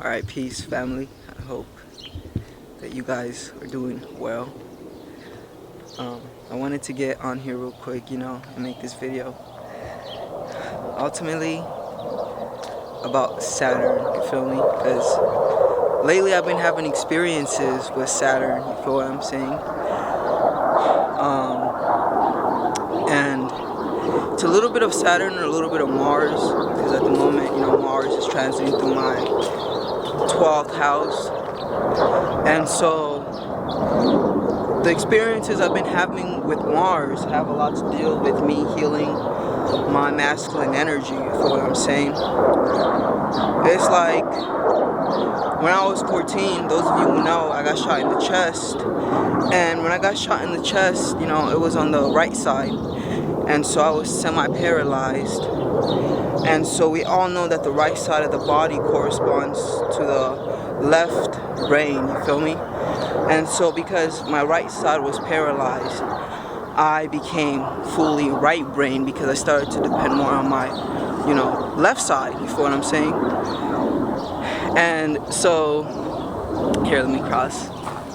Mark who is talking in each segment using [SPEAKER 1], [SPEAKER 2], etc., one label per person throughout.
[SPEAKER 1] Alright, peace, family. I hope that you guys are doing well. I wanted to get on here real quick, and make this video. Ultimately, about Saturn, you feel me? Because lately I've been having experiences with Saturn, you feel what I'm saying? And it's a little bit of Saturn and a little bit of Mars, because at the moment, Mars is transiting through my 12th house. And so the experiences I've been having with Mars have a lot to deal with me healing my masculine energy, you feel what I'm saying? It's like when I was 14, those of you who know, I got shot in the chest. And when I got shot in the chest, it was on the right side. And so I was semi-paralyzed. And so we all know that the right side of the body corresponds to the left brain, you feel me? And so because my right side was paralyzed, I became fully right brain because I started to depend more on my, left side, you feel what I'm saying? And so, here, let me cross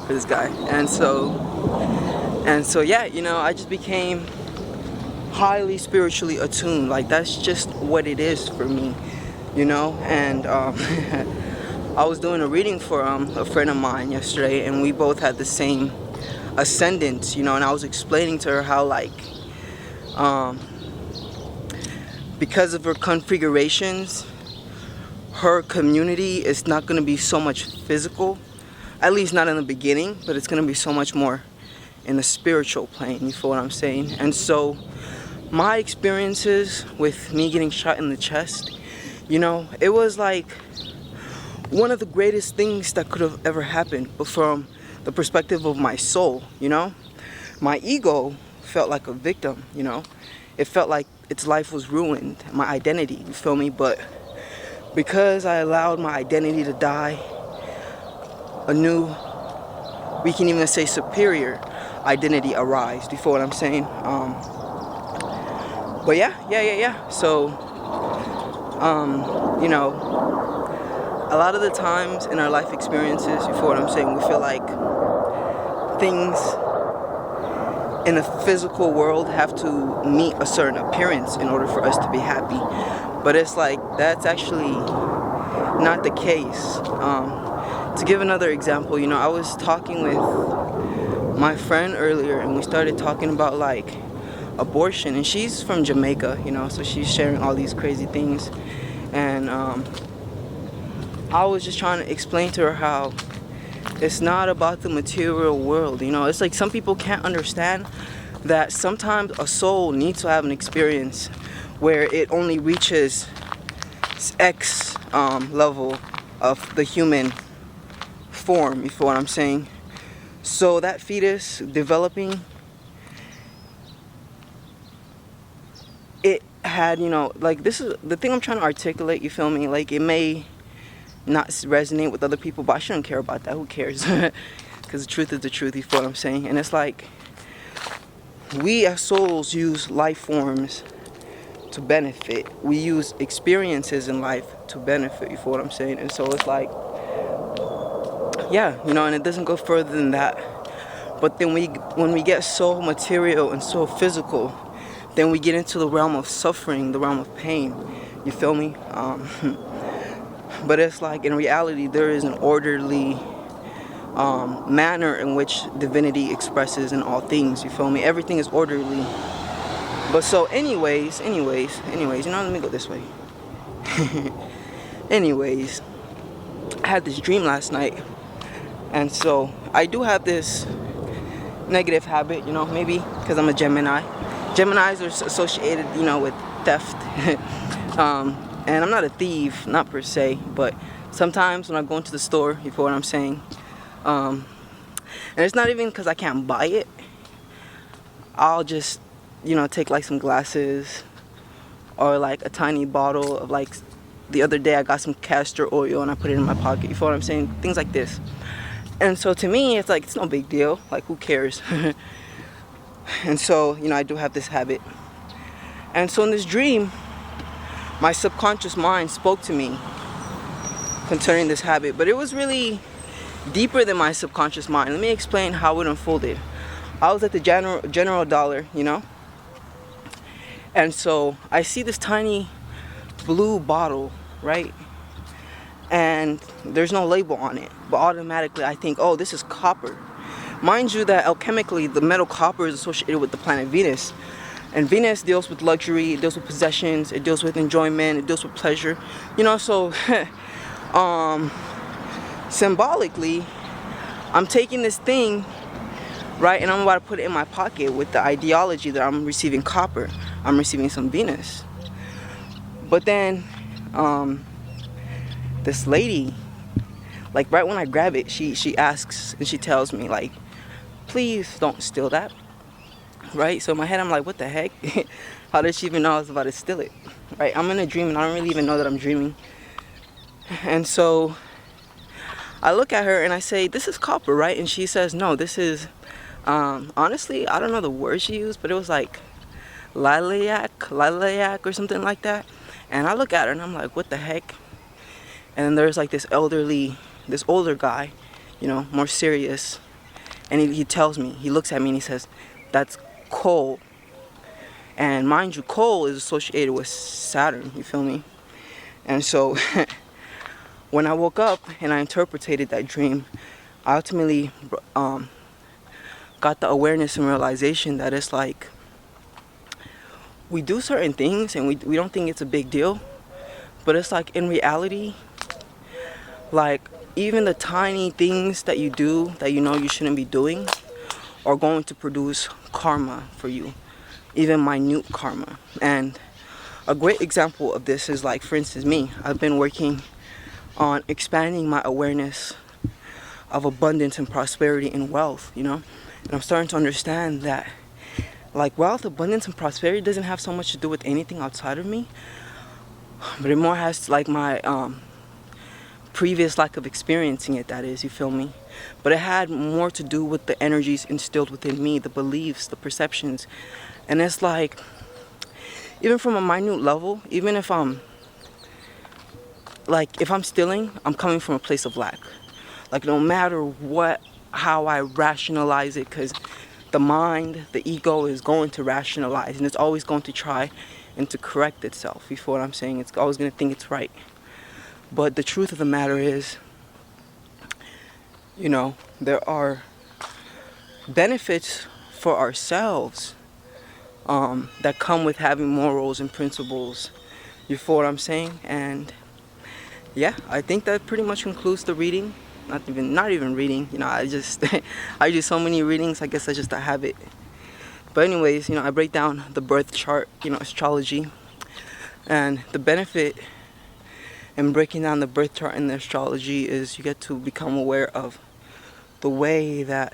[SPEAKER 1] for this guy. And so yeah, I just became highly spiritually attuned. Like, that's just what it is for me, and I was doing a reading for a friend of mine yesterday, and we both had the same ascendant, and I was explaining to her how, like, because of her configurations, her community is not going to be so much physical, at least not in the beginning, but it's going to be so much more in the spiritual plane, you feel what I'm saying? And so my experiences with me getting shot in the chest, it was like one of the greatest things that could have ever happened, but from the perspective of my soul, my ego felt like a victim, it felt like its life was ruined, my identity, you feel me? But because I allowed my identity to die, a new, we can even say superior identity arise, you feel what I'm saying? But yeah. So, a lot of the times in our life experiences, you feel what I'm saying, we feel like things in the physical world have to meet a certain appearance in order for us to be happy. But it's like, that's actually not the case. To give another example, I was talking with my friend earlier, and we started talking about, like, abortion, and she's from Jamaica, so she's sharing all these crazy things. And I was just trying to explain to her how it's not about the material world, it's like some people can't understand that sometimes a soul needs to have an experience where it only reaches X level of the human form, you feel what I'm saying? So that fetus developing, it had, like, this is the thing I'm trying to articulate, you feel me? Like, it may not resonate with other people, but I shouldn't care about that. Who cares? Because the truth is the truth, you feel what I'm saying? And it's like, we as souls use life forms to benefit. We use experiences in life to benefit, you feel what I'm saying? And so it's like, yeah, and it doesn't go further than that. But then when we get so material and so physical, then we get into the realm of suffering, the realm of pain, you feel me? But it's like, in reality, there is an orderly manner in which divinity expresses in all things, you feel me? Everything is orderly. But so anyways, let me go this way. Anyways, I had this dream last night, and so I do have this negative habit, maybe because I'm a Gemini. Geminis are associated, with theft. And I'm not a thief, not per se, but sometimes when I go into the store, you feel what I'm saying? And it's not even because I can't buy it. I'll just, take like some glasses or like a tiny bottle of, like, the other day I got some castor oil and I put it in my pocket, you feel what I'm saying? Things like this. And so to me, it's like, it's no big deal. Like, who cares? And so, I do have this habit. And so in this dream, my subconscious mind spoke to me concerning this habit, but it was really deeper than my subconscious mind. Let me explain how it unfolded. I was at the general dollar, you know, and so I see this tiny blue bottle, right? And there's no label on it, but automatically I think, oh, this is copper. Mind you that alchemically the metal copper is associated with the planet Venus, and Venus deals with luxury, it deals with possessions, it deals with enjoyment, it deals with pleasure, you know. So symbolically I'm taking this thing, right, and I'm about to put it in my pocket with the ideology that I'm receiving copper, I'm receiving some Venus. But then this lady, like right when I grab it, she asks and she tells me, like, please don't steal that, right? So in my head I'm like, what the heck? How did she even know I was about to steal it, right? I'm in a dream and I don't really even know that I'm dreaming. And so I look at her and I say, this is copper, right? And she says, no, this is honestly, I don't know the word she used, but it was like lilac or something like that. And I look at her and I'm like, what the heck? And then there's like this older guy, you know, more serious, and he tells me, he looks at me and he says, that's coal. And mind you, coal is associated with Saturn, you feel me? And so when I woke up and I interpreted that dream, I ultimately got the awareness and realization that it's like we do certain things and we don't think it's a big deal, but it's like in reality, like even the tiny things that you do that you know you shouldn't be doing are going to produce karma for you, even minute karma. And a great example of this is, like, for instance, me. I've been working on expanding my awareness of abundance and prosperity and wealth, you know, and I'm starting to understand that, like, wealth, abundance, and prosperity doesn't have so much to do with anything outside of me, but it more has to, like, my previous lack of experiencing it, that is, you feel me? But it had more to do with the energies instilled within me, the beliefs, the perceptions. And it's like, even from a minute level, even if I'm stealing, I'm coming from a place of lack. Like, no matter how I rationalize it, because the mind, the ego is going to rationalize, and it's always going to try and to correct itself. You feel what I'm saying? It's always going to think it's right. But the truth of the matter is, you know, there are benefits for ourselves that come with having morals and principles. You feel what I'm saying? And yeah, I think that pretty much concludes the reading. Not even reading, you know, I do so many readings, I guess that's just a habit. But anyways, you know, I break down the birth chart, you know, astrology, and the benefit in breaking down the birth chart in the astrology is you get to become aware of the way that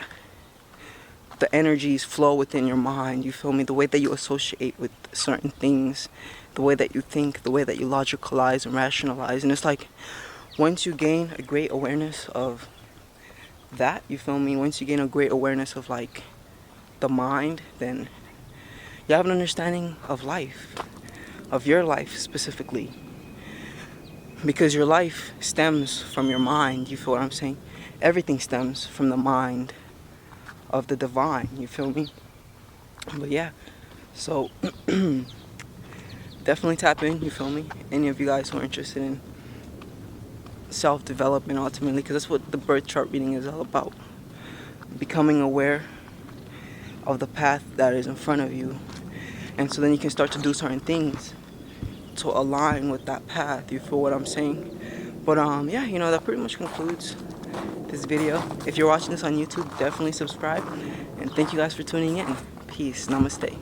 [SPEAKER 1] the energies flow within your mind, you feel me? The way that you associate with certain things, the way that you think, the way that you logicalize and rationalize. And it's like, once you gain a great awareness of that, you feel me? Once you gain a great awareness of, like, the mind, then you have an understanding of life, of your life specifically. Because your life stems from your mind, you feel what I'm saying? Everything stems from the mind of the divine, you feel me? But yeah, so definitely tap in, you feel me? Any of you guys who are interested in self-development ultimately, because that's what the birth chart reading is all about. Becoming aware of the path that is in front of you. And so then you can start to do certain things to align with that path, you feel what I'm saying? But yeah, you know, that pretty much concludes this video. If you're watching this on YouTube, definitely subscribe, and thank you guys for tuning in. Peace. Namaste.